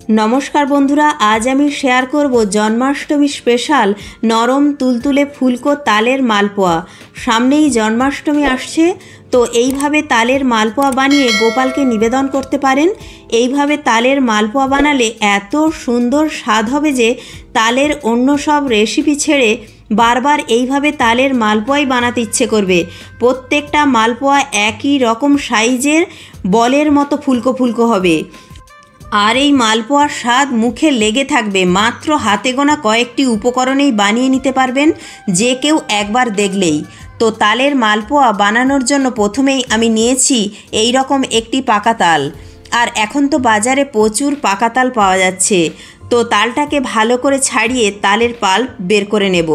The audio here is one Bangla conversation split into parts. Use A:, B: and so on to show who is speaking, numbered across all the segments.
A: नमस्कार बंधुरा आज आमी शेयर करब जन्माष्टमी स्पेशल नरम तुलतुले फुलको तालेर मालपोया। सामनेई जन्माष्टमी आसछे तो এইভাবে তালের মালপোয়া বানিয়ে গোপালকে নিবেদন করতে পারেন। এইভাবে তালের মালপোয়া বানালে এত সুন্দর স্বাদ হবে যে তালের অন্য সব রেসিপি ছেড়ে বারবার এইভাবে তালের মালপোয়াই বানাতে ইচ্ছে করবে। প্রত্যেকটা মালপোয়া একই রকম সাইজের বলের মতো ফুলকো ফুলকো হবে আর এই মালপোয়ার স্বাদ মুখে লেগে থাকবে। মাত্র হাতে গোনা কয়েকটি উপকরণেই বানিয়ে নিতে পারবেন যে কেউ একবার দেখলেই। তো তালের মালপোয়া বানানোর জন্য প্রথমেই আমি নিয়েছি এই রকম একটি পাকা তাল। আর এখন তো বাজারে প্রচুর পাকা তাল পাওয়া যাচ্ছে। তো তালটাকে ভালো করে ছাড়িয়ে তালের পাল্প বের করে নেব।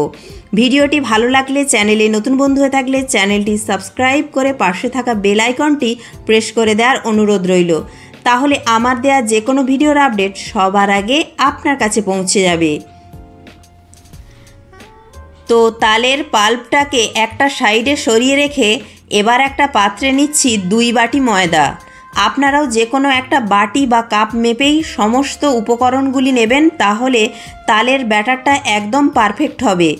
A: ভিডিওটি ভালো লাগলে চ্যানেলে নতুন বন্ধু হয়ে থাকলে চ্যানেলটি সাবস্ক্রাইব করে পাশে থাকা বেল আইকনটি প্রেস করে দেওয়ার অনুরোধ রইল। তাহলে আমার দেয়া যে কোনো ভিডিওর আপডেট সবার আগে আপনার কাছে পৌঁছে যাবে। তো তালের পাল্পটাকে একটা সাইডে সরিয়ে রেখে এবার একটা পাত্রে নিচ্ছি 2 বাটি ময়দা। আপনারাও যে কোনো একটা বাটি বা কাপ মেপেই সমস্ত উপকরণগুলি নেবেন, তাহলে তালের ব্যাটারটা একদম পারফেক্ট হবে।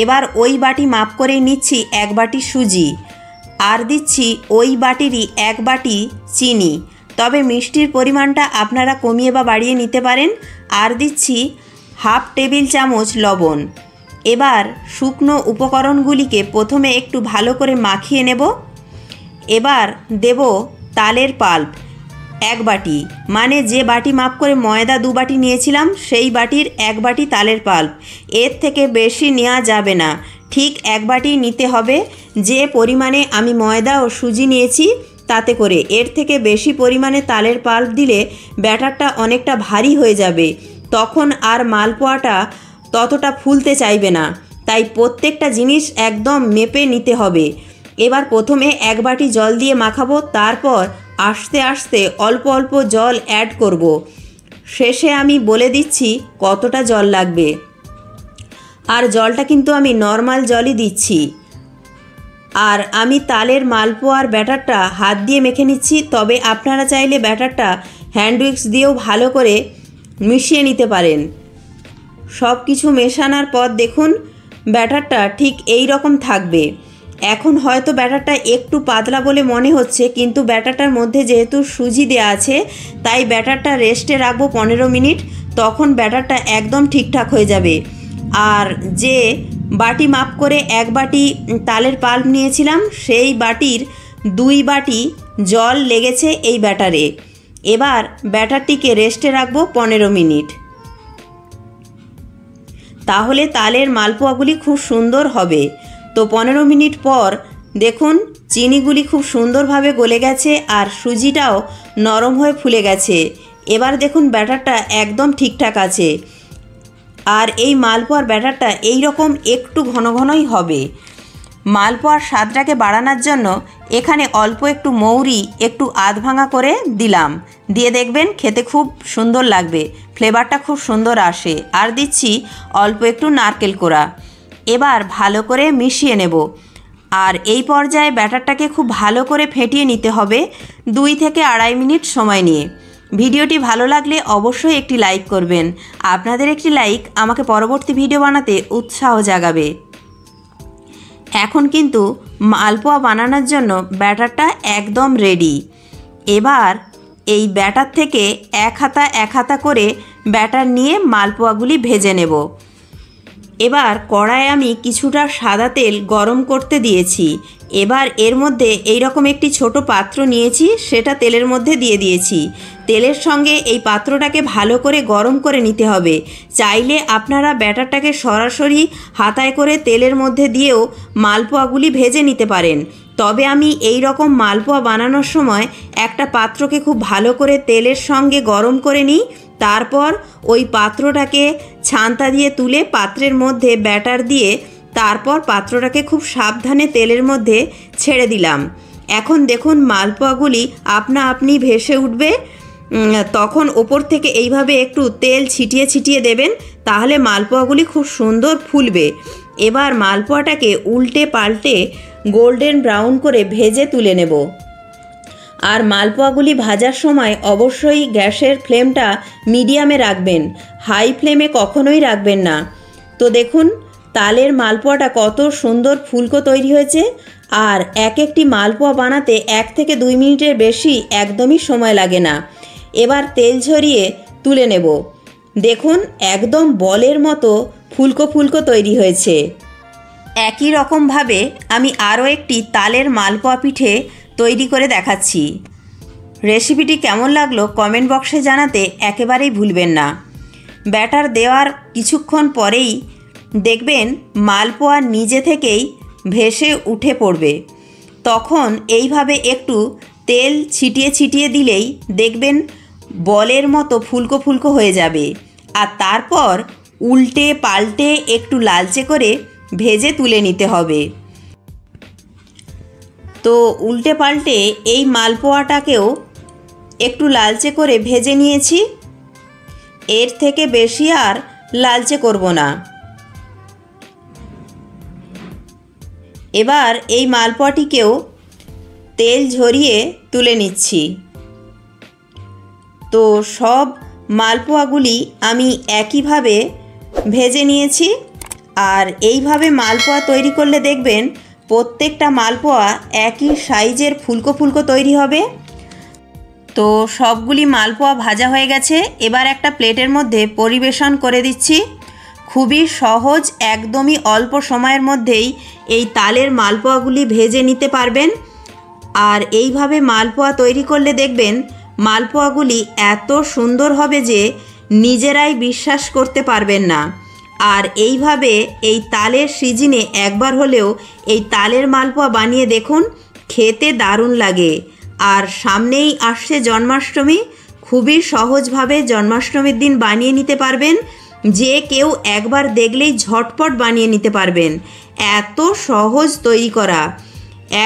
A: এবার ওই বাটি মাপ করেই নিচ্ছি 1 বাটি সুজি আর দিচ্ছি ওই বাটিরই 1 বাটি চিনি। তবে মিষ্টির পরিমাণটা আপনারা কমিয়ে বা বাড়িয়ে নিতে পারেন। আর দিচ্ছি হাফ টেবিল চামচ লবণ। এবার শুকনো উপকরণগুলিকে প্রথমে একটু ভালো করে মাখিয়ে নেব। এবার দেব তালের পাল্প 1 বাটি, মানে যে বাটি মাপ করে ময়দা 2 বাটি নিয়েছিলাম সেই বাটির 1 বাটি তালের পাল্প। এর থেকে বেশি নেওয়া যাবে না, ঠিক 1 বাটি নিতে হবে। যে পরিমাণে আমি ময়দা ও সুজি নিয়েছি তাতে করে এর থেকে বেশি পরিমাণে তালের পাল্প দিলে ব্যাটারটা অনেকটা ভারী হয়ে যাবে, তখন আর মালপোয়াটা ততটা ফুলতে চাইবে না। তাই প্রত্যেকটা জিনিস একদম মেপে নিতে হবে। এবার প্রথমে 1 বাটি জল দিয়ে মাখাবো, তারপর আস্তে আস্তে অল্প অল্প জল অ্যাড করব। শেষে আমি বলে দিচ্ছি কতটা জল লাগবে। আর জলটা কিন্তু আমি নর্মাল জলই দিচ্ছি। আর আমি তালের মালপোয়ার ব্যাটারটা হাত দিয়ে মেখে নিচ্ছি, তবে আপনারা চাইলে ব্যাটারটা হ্যান্ড উইক্স দিয়েও ভালো করে মিশিয়ে নিতে পারেন। সব কিছু মেশানোর পর দেখুন ব্যাটারটা ঠিক এই রকম থাকবে। এখন হয়তো ব্যাটারটা একটু পাতলা বলে মনে হচ্ছে, কিন্তু ব্যাটারটার মধ্যে যেহেতু সুজি দেওয়া আছে তাই ব্যাটারটা রেস্টে রাখবো 15 মিনিট, তখন ব্যাটারটা একদম ঠিকঠাক হয়ে যাবে। আর যে বাটি মাপ করে 1 বাটি তালের পাল্প নিয়েছিলাম সেই বাটির 2 বাটি জল লেগেছে এই ব্যাটারে। এবার ব্যাটারটিকে রেস্টে রাখবো 15 মিনিট, তাহলে তালের মালপোয়াগুলি খুব সুন্দর হবে। তো 15 মিনিট পর দেখুন চিনিগুলি খুব সুন্দরভাবে গলে গেছে আর সুজিটাও নরম হয়ে ফুলে গেছে। এবার দেখুন ব্যাটারটা একদম ঠিকঠাক আছে। আর এই মালপোয়ার ব্যাটারটা এই রকম একটু ঘন ঘনই হবে। মালপোয়ার স্বাদটাকে বাড়ানোর জন্য এখানে অল্প একটু মৌরি একটু আধ ভাঙা করে দিলাম, দিয়ে দেখবেন খেতে খুব সুন্দর লাগবে, ফ্লেভারটা খুব সুন্দর আসে। আর দিচ্ছি অল্প একটু নারকেল কোড়া। এবার ভালো করে মিশিয়ে নেব। আর এই পর্যায়ে ব্যাটারটাকে খুব ভালো করে ফেটিয়ে নিতে হবে 2 থেকে 2.5 মিনিট সময় নিয়ে। ভিডিওটি ভালো লাগলে অবশ্যই একটি লাইক করবেন। আপনাদের একটি লাইক আমাকে পরবর্তী ভিডিও বানাতে উৎসাহ জাগাবে। এখন কিন্তু মালপোয়া বানানোর জন্য ব্যাটারটা একদম রেডি। এবার এই ব্যাটার থেকে এক হাতা করে ব্যাটার নিয়ে মালপোয়াগুলি ভেজে নেব। এবার কড়ায় আমি কিছুটা সাদা তেল গরম করতে দিয়েছি। এবার এর মধ্যে এই রকম একটি ছোট পাত্র নিয়েছি, সেটা তেলের মধ্যে দিয়ে দিয়েছি। তেলের সঙ্গে এই পাত্রটাকে ভালো করে গরম করে নিতে হবে। চাইলে আপনারা ব্যাটারটাকে সরাসরি হাতায় করে তেলের মধ্যে দিয়েও মালপোয়াগুলি ভেজে নিতে পারেন। তবে আমি এই রকম মালপোয়া বানানোর সময় একটা পাত্রকে খুব ভালো করে তেলের সঙ্গে গরম করে নিই, তারপর ওই পাত্রটাকে ছান্তা দিয়ে তুলে পাত্রের মধ্যে ব্যাটার দিয়ে তারপর পাত্রটাকে খুব সাবধানে তেলের মধ্যে ছেড়ে দিলাম। এখন দেখুন মালপোয়াগুলি আপনা আপনি ভেসে উঠবে। তখন ওপর থেকে এইভাবে একটু তেল ছিটিয়ে ছিটিয়ে দেবেন, তাহলে মালপোয়াগুলি খুব সুন্দর ফুলবে। এবার মালপোয়াটাকে উল্টে পাল্টে গোল্ডেন ব্রাউন করে ভেজে তুলে নেব। আর মালপোয়াগুলি ভাজার সময় অবশ্যই গ্যাসের ফ্লেমটা মিডিয়ামে রাখবেন, হাই ফ্লেমে কখনোই রাখবেন না। তো দেখুন তালের মালপোয়াটা কত সুন্দর ফুলকো তৈরি হয়েছে। আর এক একটি মালপোয়া বানাতে 1 থেকে 2 মিনিটের বেশি একদমই সময় লাগে না। এবার তেল ঝরিয়ে তুলে নেব। দেখুন একদম বলের মতো ফুলকো ফুলকো তৈরি হয়েছে। একই রকমভাবে আমি আরও একটি তালের মালপোয়া পিঠে তৈরি করে দেখাচ্ছি। রেসিপিটি কেমন লাগলো কমেন্ট বক্সে জানাতে একেবারেই ভুলবেন না। ব্যাটার দেওয়ার কিছুক্ষণ পরেই দেখবেন মালপোয়া নিজে থেকেই ভেসে উঠে পড়বে। তখন এইভাবে একটু তেল ছিটিয়ে ছিটিয়ে দিলেই দেখবেন বলের মতো ফুলকো ফুলকো হয়ে যাবে। আর তারপর উল্টে পাল্টে একটু লালচে করে ভেজে তুলে নিতে হবে। তো উল্টে পাল্টে এই মালপোয়াটাকেও একটু লালচে করে ভেজে নিয়েছি। এর থেকে বেশি আর লালচে করব না। এবার এই মালপোয়াটিকেও তেল ঝরিয়ে তুলে নিচ্ছি। তো সব মালপোয়াগুলি আমি একইভাবে ভেজে নিয়েছি। আর এইভাবে মালপোয়া তৈরি করলে দেখবেন প্রত্যেকটা মালপোয়া একই সাইজের ফুলকো ফুলকো তৈরি হবে। তো সবগুলি মালপোয়া ভাজা হয়ে গেছে। এবার একটা প্লেটের মধ্যে পরিবেশন করে দিচ্ছি। খুবই সহজ, একদমই অল্প সময়ের মধ্যেই এই তালের মালপোয়াগুলি ভেজে নিতে পারবেন। আর এইভাবে মালপোয়া তৈরি করলে দেখবেন মালপোয়াগুলি এত সুন্দর হবে যে নিজেরাই বিশ্বাস করতে পারবেন না। আর এইভাবে এই তালের সিজনে একবার হলেও এই তালের মালপোয়া বানিয়ে দেখুন, খেতে দারুণ লাগে। আর সামনেই আসছে জন্মাষ্টমী, খুবই সহজভাবে জন্মাষ্টমীর দিন বানিয়ে নিতে পারবেন। যে কেউ একবার দেখলেই ঝটপট বানিয়ে নিতে পারবেন। এত সহজ তৈরি করা,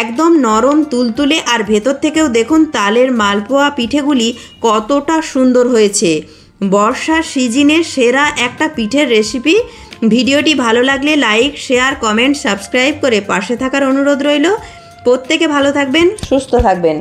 A: একদম নরম তুলতুলে। আর ভেতর থেকেও দেখুন তালের মালপোয়া পিঠেগুলি কতটা সুন্দর হয়েছে। বর্ষার সিজনের সেরা একটা পিঠের রেসিপি। ভিডিওটি ভালো লাগলে লাইক, শেয়ার, কমেন্ট, সাবস্ক্রাইব করে পাশে থাকার অনুরোধ রইল। প্রত্যেকে ভালো থাকবেন, সুস্থ থাকবেন।